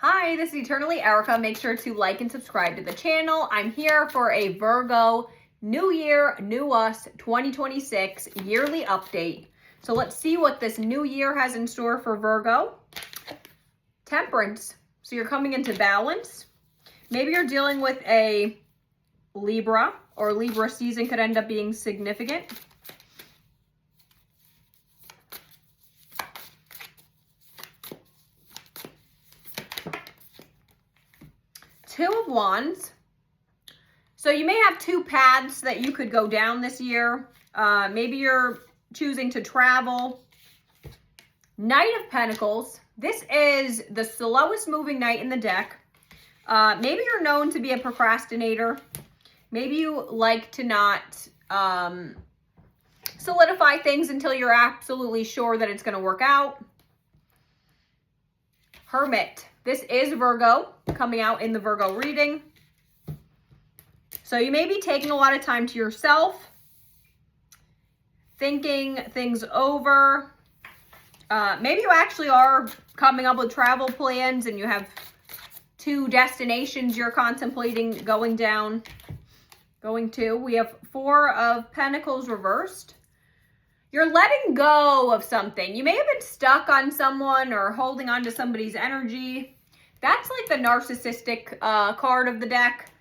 Hi, this is Eternally Erica. Make sure to like and subscribe to the channel. I'm here for a Virgo New Year, New Us 2026 yearly update. So let's see what this new year has in store for Virgo. Temperance. So you're coming into balance. Maybe you're dealing with a Libra, or Libra season could end up being significant. Two of Wands. So you may have two paths that you could go down this year. Maybe you're choosing to travel. Knight of Pentacles. This is the slowest moving knight in the deck. Maybe you're known to be a procrastinator. Maybe you like to not solidify things until you're absolutely sure that it's going to work out. Hermit. This is Virgo coming out in the Virgo reading. So you may be taking a lot of time to yourself, thinking things over. Maybe you actually are coming up with travel plans and you have two destinations you're contemplating going to. We have Four of Pentacles reversed. You're letting go of something. You may have been stuck on someone or holding on to somebody's energy. That's like the narcissistic card of the deck.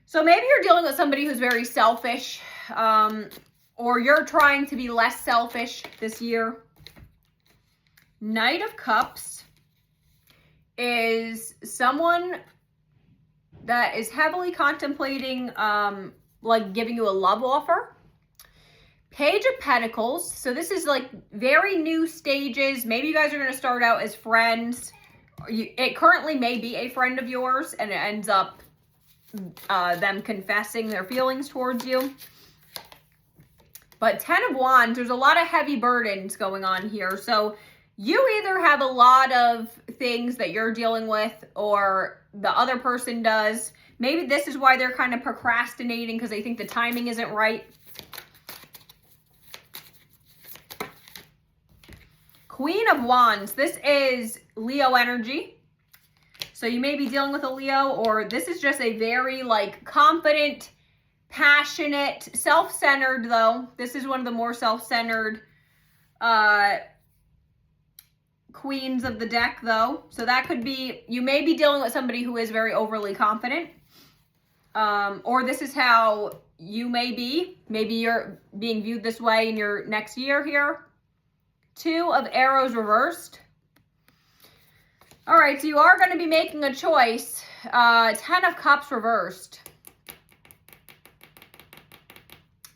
So maybe you're dealing with somebody who's very selfish, or you're trying to be less selfish this year. Knight of Cups is someone that is heavily contemplating like giving you a love offer. Page of Pentacles. So this is like very new stages. Maybe you guys are going to start out as friends. It currently may be a friend of yours and it ends up them confessing their feelings towards you. But Ten of Wands, there's a lot of heavy burdens going on here. So you either have a lot of things that you're dealing with or the other person does. Maybe this is why they're kind of procrastinating because they think the timing isn't right. Queen of Wands. This is Leo energy. So you may be dealing with a Leo, or this is just a very like confident, passionate, self-centered though. This is one of the more self-centered queens of the deck though. So that could be, you may be dealing with somebody who is very overly confident. Or this is how you may be. Maybe you're being viewed this way in your next year here. Two of Arrows reversed. All right, so you are going to be making a choice. 10 of Cups reversed.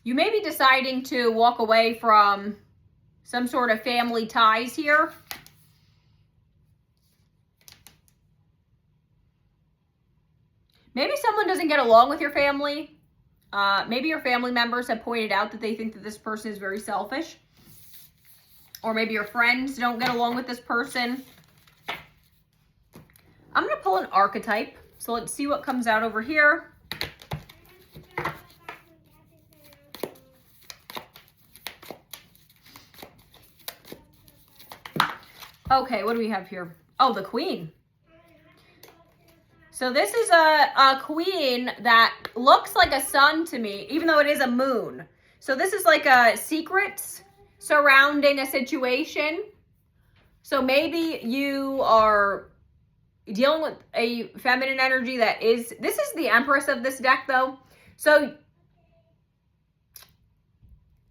You may be deciding to walk away from some sort of family ties here. Maybe someone doesn't get along with your family. Maybe your family members have pointed out that they think that this person is very selfish. Or maybe your friends don't get along with this person. I'm going to pull an archetype. So let's see what comes out over here. Okay, what do we have here? Oh, the Queen. So this is a queen that looks like a sun to me, even though it is a moon. So this is like a secrets surrounding a situation. So maybe you are dealing with a feminine energy that is, this is the Empress of this deck though. So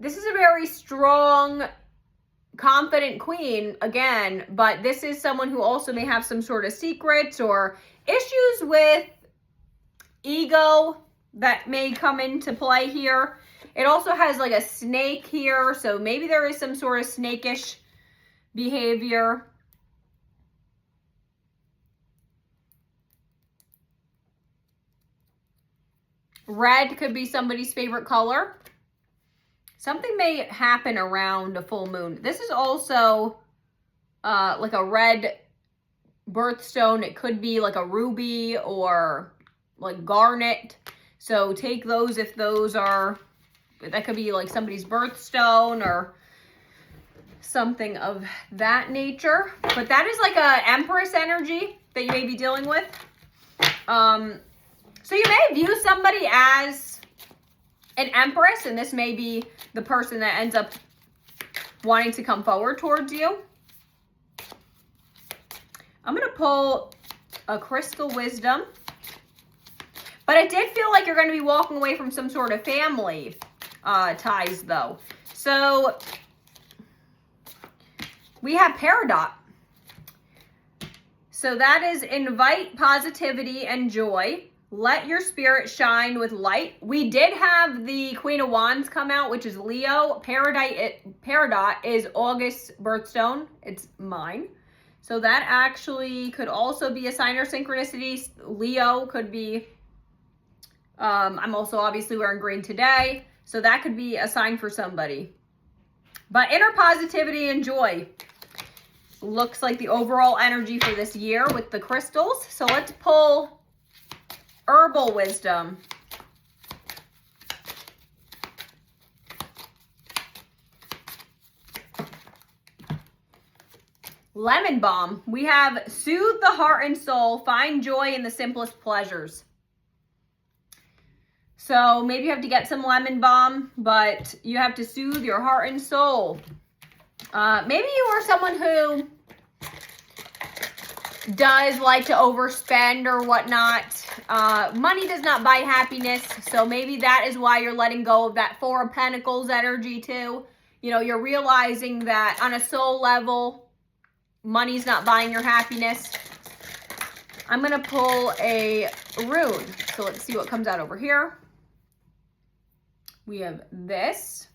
this is a very strong, confident queen again, but this is someone who also may have some sort of secrets or issues with ego that may come into play here. It also has like a snake here, so maybe there is some sort of snakish behavior. Red could be somebody's favorite color. Something may happen around a full moon. This is also like a red birthstone. It could be like a ruby or like garnet. So take those if those are, that could be like somebody's birthstone, or something of that nature. But that is like a Empress energy that you may be dealing with. So you may view somebody as an Empress, and this may be the person that ends up wanting to come forward towards you. I'm going to pull a Crystal Wisdom. But I did feel like you're going to be walking away from some sort of family ties, though. So we have Peridot. So that is invite positivity and joy. Let your spirit shine with light. We did have the Queen of Wands come out, which is Leo. Peridot is August's birthstone. It's mine. So that actually could also be a sign or synchronicity. Leo could be, I'm also obviously wearing green today. So that could be a sign for somebody. But inner positivity and joy looks like the overall energy for this year with the crystals. So let's pull Herbal Wisdom. Lemon Balm. We have soothe the heart and soul. Find joy in the simplest pleasures. So maybe you have to get some lemon balm, but you have to soothe your heart and soul. Maybe you are someone who does like to overspend or whatnot. Money does not buy happiness, so maybe that is why you're letting go of that Four of Pentacles energy too. You know, you're realizing that on a soul level, money's not buying your happiness. I'm going to pull a rune. So let's see what comes out over here. We have this.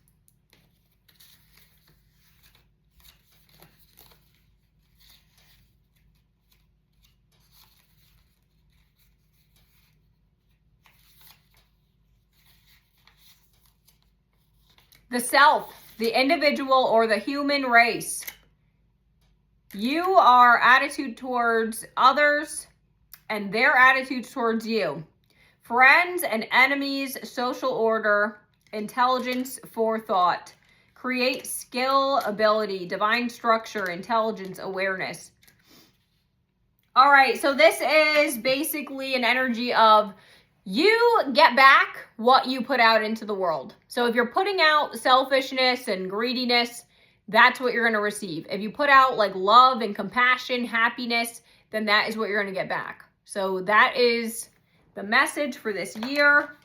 The self, the individual, or the human race. You are attitude towards others and their attitudes towards you. Friends and enemies, social order, intelligence, forethought. Create skill, ability, divine structure, intelligence, awareness. All right, so this is basically an energy of you get back what you put out into the world. So if you're putting out selfishness and greediness, that's what you're going to receive. If you put out like love and compassion, happiness, then that is what you're going to get back. So that is the message for this year.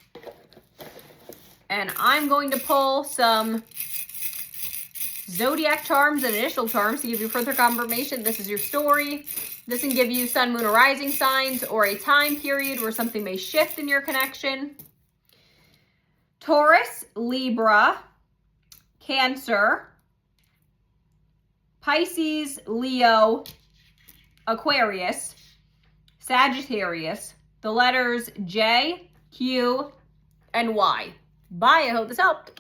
And I'm going to pull some zodiac charms and initial charms to give you further confirmation. This is your story. This can give you sun, moon, or rising signs, or a time period where something may shift in your connection. Taurus, Libra, Cancer, Pisces, Leo, Aquarius, Sagittarius, the letters J, Q, and Y. Bye. I hope this helped.